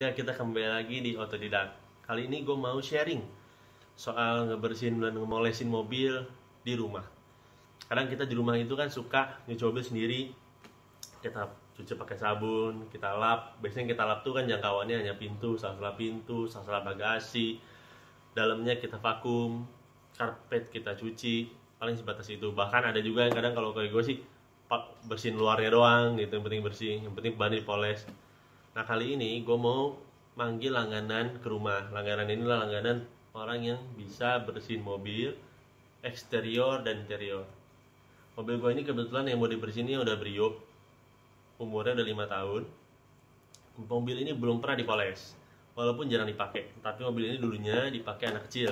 Ya, kita kembali lagi di Otodidak. Kali ini gue mau sharing soal ngebersihin dan ngemolesin mobil di rumah. Kadang kita di rumah itu kan suka nyuci mobil sendiri. Kita cuci pakai sabun, kita lap. Biasanya kita lap tuh kan jangkauannya hanya pintu, sela-sela bagasi. Dalamnya kita vakum, karpet kita cuci, paling sebatas itu. Bahkan ada juga yang kadang kalau kayak gue sih bersihin luarnya doang gitu, yang penting bersih, yang penting ban dipoles. Nah, kali ini gue mau manggil langganan ke rumah. Langganan inilah langganan orang yang bisa bersihin mobil eksterior dan interior. Mobil gue ini kebetulan yang mau dibersihin ini udah Brio, umurnya udah 5 tahun. Mobil ini belum pernah dipoles, walaupun jarang dipakai. Tapi mobil ini dulunya dipakai anak kecil,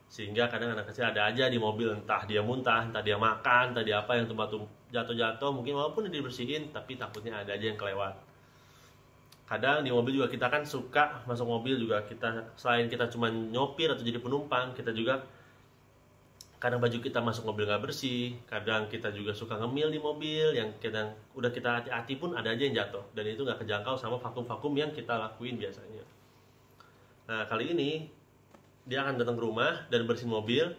sehingga kadang anak kecil ada aja di mobil, entah dia muntah, entah dia makan, entah dia apa yang tumpah jatuh-jatuh. Mungkin walaupun dibersihin, tapi takutnya ada aja yang kelewat. Kadang di mobil juga kita kan suka masuk mobil juga, kita selain kita cuma nyopir atau jadi penumpang, kita juga kadang baju kita masuk mobil nggak bersih. Kadang kita juga suka ngemil di mobil, yang kadang udah kita hati-hati pun ada aja yang jatuh, dan itu nggak kejangkau sama vakum-vakum yang kita lakuin biasanya. Nah, kali ini dia akan datang ke rumah dan bersihin mobil.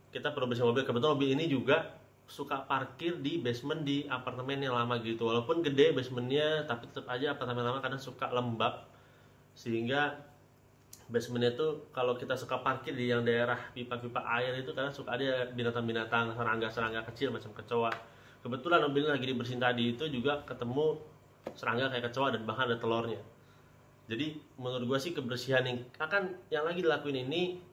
Kita perlu bersihin mobil. Kebetulan mobil ini juga suka parkir di basement di apartemen yang lama gitu. Walaupun gede basementnya, tapi tetap aja apartemen lama kadang suka lembab, sehingga basementnya tuh kalau kita suka parkir di yang daerah pipa-pipa air itu kadang suka ada binatang-binatang, serangga-serangga kecil macam kecoa. Kebetulan mobil lagi dibersihin tadi itu juga ketemu serangga kayak kecoa dan bahkan ada telurnya. Jadi menurut gue sih kebersihan yang lagi dilakuin ini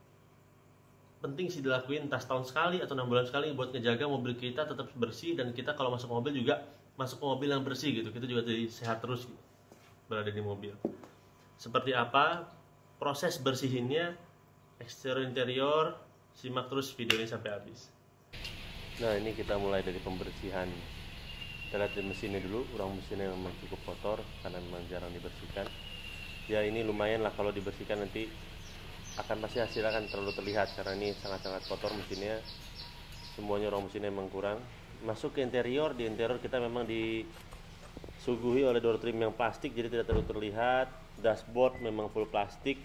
penting sih dilakuin, entah setahun sekali atau 6 bulan sekali, buat ngejaga mobil kita tetap bersih, dan kita kalau masuk mobil juga masuk ke mobil yang bersih gitu. Kita juga jadi sehat terus gitu, berada di mobil. Seperti apa proses bersihinnya eksterior interior, simak terus video ini sampai habis. Nah, ini kita mulai dari pembersihan. Kita lihat di mesinnya dulu. Urang mesinnya memang cukup kotor karena memang jarang dibersihkan. Ya, ini lumayan lah kalau dibersihkan, nanti akan pasti hasilnya akan terlalu terlihat karena ini sangat-sangat kotor mesinnya. Semuanya urang mesinnya memang kurang. Masuk ke interior, di interior kita memang disuguhi oleh door trim yang plastik, jadi tidak terlalu terlihat. Dashboard memang full plastik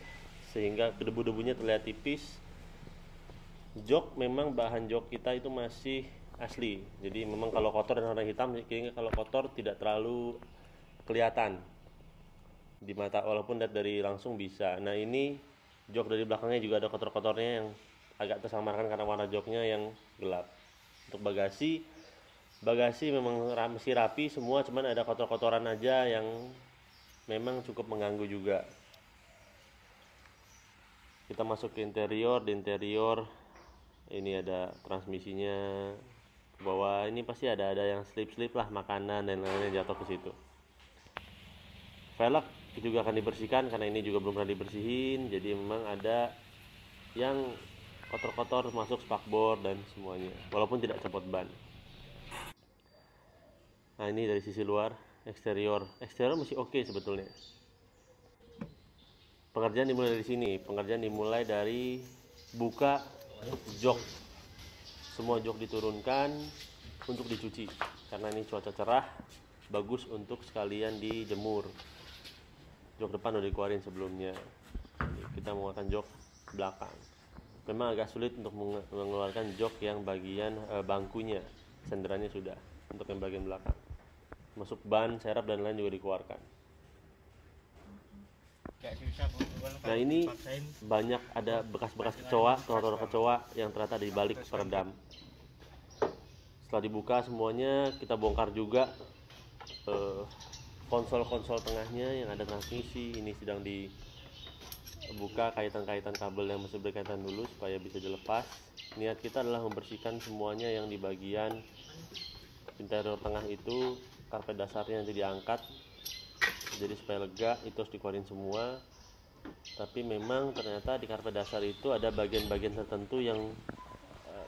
sehingga debu-debunya terlihat tipis. Jok, memang bahan jok kita itu masih asli, jadi memang kalau kotor dan warna hitam, kayaknya kalau kotor tidak terlalu kelihatan di mata, walaupun dari langsung bisa. Nah, ini jok dari belakangnya juga ada kotor-kotornya yang agak tersamarkan karena warna joknya yang gelap. Untuk bagasi memang masih rapi semua, cuman ada kotor-kotoran aja yang memang cukup mengganggu juga. Kita masuk ke interior. Di interior ini ada transmisinya ke bawah, ini pasti ada yang slip lah, makanan dan lain-lain jatuh ke situ. Velg juga akan dibersihkan karena ini juga belum pernah dibersihin, jadi memang ada yang kotor-kotor masuk spakbor dan semuanya, walaupun tidak copot ban. Nah, ini dari sisi luar. Eksterior masih oke sebetulnya. Pengerjaan dimulai dari sini. Pengerjaan dimulai dari buka jok. Semua jok diturunkan untuk dicuci karena ini cuaca cerah, bagus untuk sekalian dijemur. Jok depan udah dikeluarin sebelumnya. Kita menggunakan jok belakang. Memang agak sulit untuk mengeluarkan jok yang bagian bangkunya, senderannya sudah. Untuk yang bagian belakang, masuk ban, serep dan lain juga dikeluarkan. Nah, ini banyak ada bekas-bekas kecoa, telur kecoa yang ternyata di balik peredam. Setelah dibuka semuanya, kita bongkar juga konsol tengahnya yang ada transmisi. Ini sedang dibuka kaitan-kaitan kabel yang masih berkaitan dulu supaya bisa dilepas. Niat kita adalah membersihkan semuanya yang di bagian interior tengah itu. Karpet dasarnya nanti diangkat, jadi supaya lega, itu harus dikeluarin semua. Tapi memang ternyata di karpet dasar itu ada bagian-bagian tertentu yang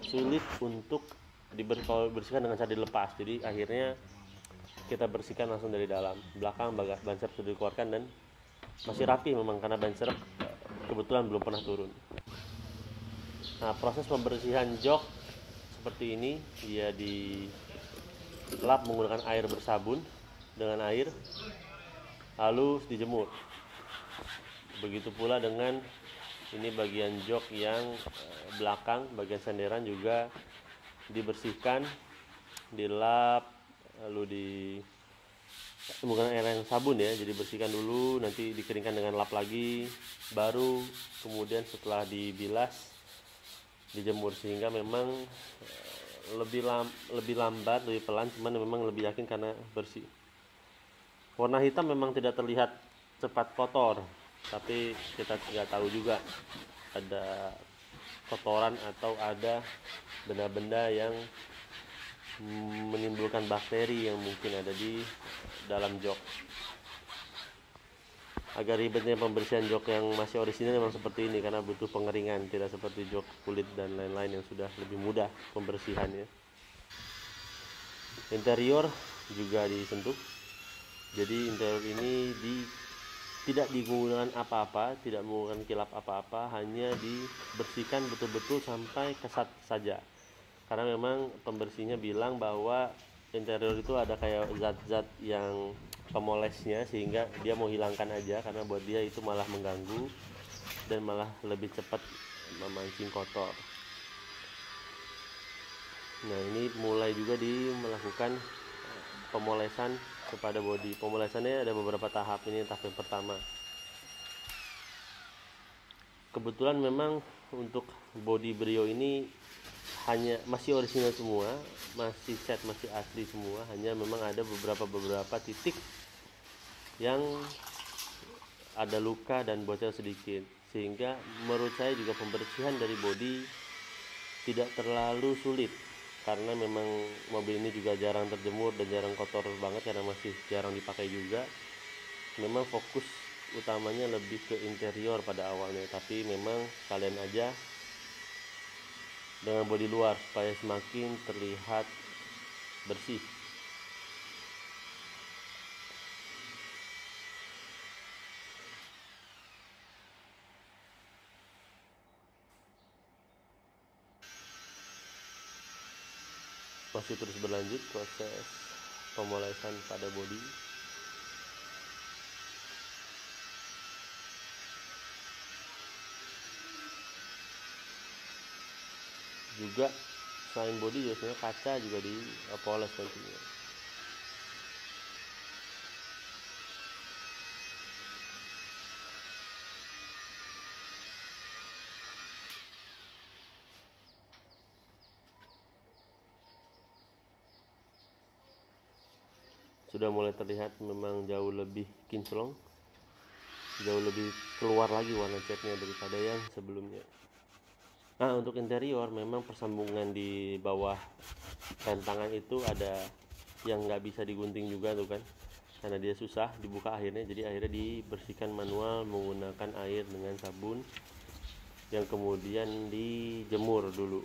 sulit untuk dibersihkan dengan cara dilepas. Jadi akhirnya kita bersihkan langsung dari dalam. Belakang ban serep sudah dikeluarkan dan masih rapi memang karena ban serep kebetulan belum pernah turun. Nah, proses pembersihan jok seperti ini, dia dilap menggunakan air bersabun dengan air. lalu dijemur. Begitu pula dengan ini bagian jok yang belakang, bagian senderan juga dibersihkan, dilap, lalu menggunakan air yang sabun ya, jadi bersihkan dulu, nanti dikeringkan dengan lap lagi, baru kemudian setelah dibilas dijemur, sehingga memang lebih lambat, lebih pelan, cuman memang lebih yakin karena bersih. Warna hitam memang tidak terlihat cepat kotor, tapi kita tidak tahu juga ada kotoran atau ada benda-benda yang menimbulkan bakteri yang mungkin ada di dalam jok. Agak ribetnya pembersihan jok yang masih orisinal memang seperti ini karena butuh pengeringan, tidak seperti jok kulit dan lain-lain yang sudah lebih mudah pembersihannya. Interior juga disentuh, jadi interior ini tidak digunakan apa-apa, tidak menggunakan kilap apa-apa, hanya dibersihkan betul-betul sampai kesat saja. Karena memang pembersihnya bilang bahwa interior itu ada kayak zat-zat yang pemolesnya, sehingga dia mau hilangkan aja karena buat dia itu malah mengganggu dan malah lebih cepat memancing kotor. Nah, ini mulai juga melakukan pemolesan kepada bodi. Pemolesannya ada beberapa tahap, ini tahap yang pertama. Kebetulan memang untuk bodi Brio ini hanya masih orisinal semua, masih set, masih asli semua, hanya memang ada beberapa titik yang ada luka dan bocor sedikit, sehingga menurut saya juga pembersihan dari bodi tidak terlalu sulit, karena memang mobil ini juga jarang terjemur dan jarang kotor banget karena masih jarang dipakai juga. Memang fokus utamanya lebih ke interior pada awalnya, tapi memang kalian aja dengan bodi luar supaya semakin terlihat bersih. Masih terus berlanjut proses pemolesan pada bodi. Juga selain bodi biasanya kaca juga dipoles nantinya. Sudah mulai terlihat memang jauh lebih kinclong, jauh lebih keluar lagi warna catnya daripada yang sebelumnya. Nah, untuk interior memang persambungan di bawah rem tangan itu ada yang nggak bisa digunting juga tuh kan, karena dia susah dibuka akhirnya, jadi akhirnya dibersihkan manual menggunakan air dengan sabun yang kemudian dijemur dulu.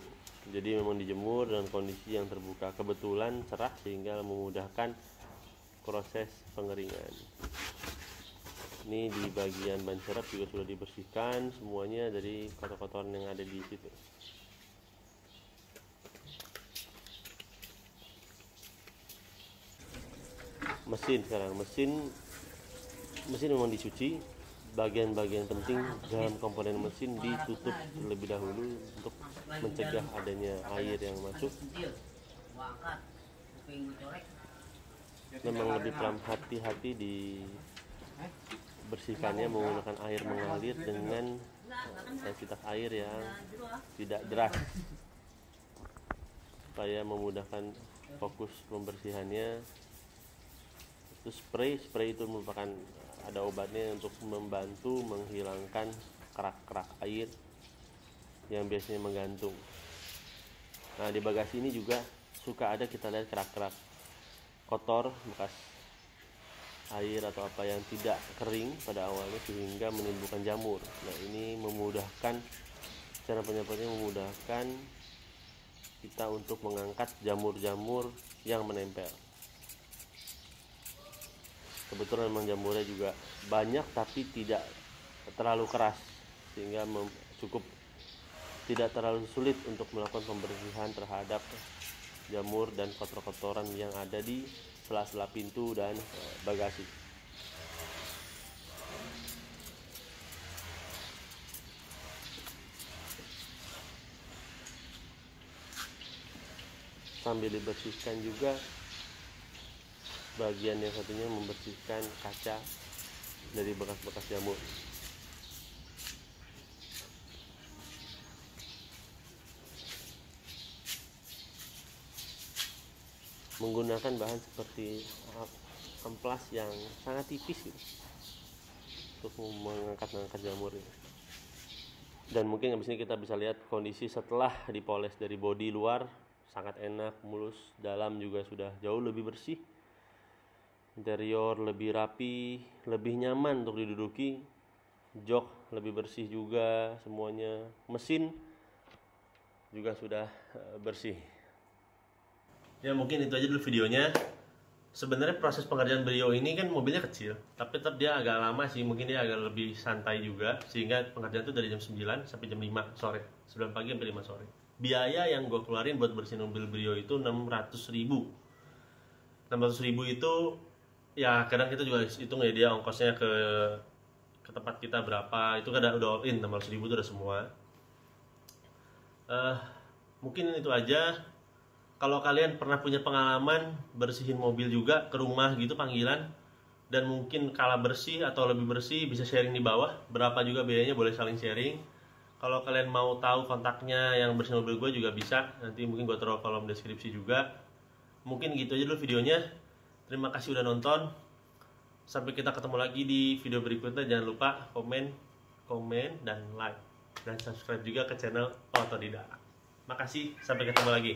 Jadi memang dijemur dengan kondisi yang terbuka, kebetulan cerah sehingga memudahkan proses pengeringan. Ini di bagian ban serep juga sudah dibersihkan semuanya dari kotor-kotoran yang ada di situ. Mesin sekarang, mesin memang dicuci. Bagian-bagian penting dalam komponen mesin ditutup terlebih dahulu untuk mencegah adanya air yang masuk. Memang lebih hati-hati di bersihkannya menggunakan air mengalir dengan intensitas air yang tidak deras supaya memudahkan fokus pembersihannya. Terus spray itu merupakan ada obatnya untuk membantu menghilangkan kerak-kerak air yang biasanya menggantung. Nah, di bagasi ini juga suka ada kita lihat kerak-kerak kotor bekas air atau apa yang tidak kering pada awalnya sehingga menimbulkan jamur. Nah, ini memudahkan, cara penyemprotnya memudahkan kita untuk mengangkat jamur-jamur yang menempel. Kebetulan memang jamurnya juga banyak tapi tidak terlalu keras, sehingga cukup tidak terlalu sulit untuk melakukan pembersihan terhadap jamur dan kotor-kotoran yang ada di sela-sela pintu dan bagasi. sambil dibersihkan juga bagian yang satunya, membersihkan kaca dari bekas-bekas jamur. Menggunakan bahan seperti amplas yang sangat tipis gitu, untuk mengangkat jamur ini. Dan mungkin habis ini kita bisa lihat kondisi setelah dipoles dari bodi luar, sangat enak, mulus. Dalam juga sudah jauh lebih bersih, interior lebih rapi, lebih nyaman untuk diduduki, jok lebih bersih juga semuanya, mesin juga sudah bersih. Ya mungkin itu aja dulu videonya. Sebenarnya proses pengerjaan Brio ini kan mobilnya kecil, tapi tetap dia agak lama sih, mungkin dia agak lebih santai juga, sehingga pengerjaan itu dari jam 9 sampai jam 5 sore, 9 pagi sampai 5 sore. Biaya yang gue keluarin buat bersihin mobil Brio itu 600.000. 600.000 itu ya kadang kita juga hitung ya, dia ongkosnya ke tempat kita berapa, itu kan udah all in. 600.000 itu udah semua. Mungkin itu aja. Kalau kalian pernah punya pengalaman bersihin mobil juga ke rumah gitu panggilan, dan mungkin kalah bersih atau lebih bersih, bisa sharing di bawah. Berapa juga biayanya, boleh saling sharing. Kalau kalian mau tahu kontaknya yang bersihin mobil gue juga bisa, nanti mungkin gue taruh kolom deskripsi juga. Mungkin gitu aja dulu videonya. Terima kasih udah nonton. Sampai kita ketemu lagi di video berikutnya. Jangan lupa komen dan like, dan subscribe juga ke channel Otodidak. Makasih, sampai ketemu lagi.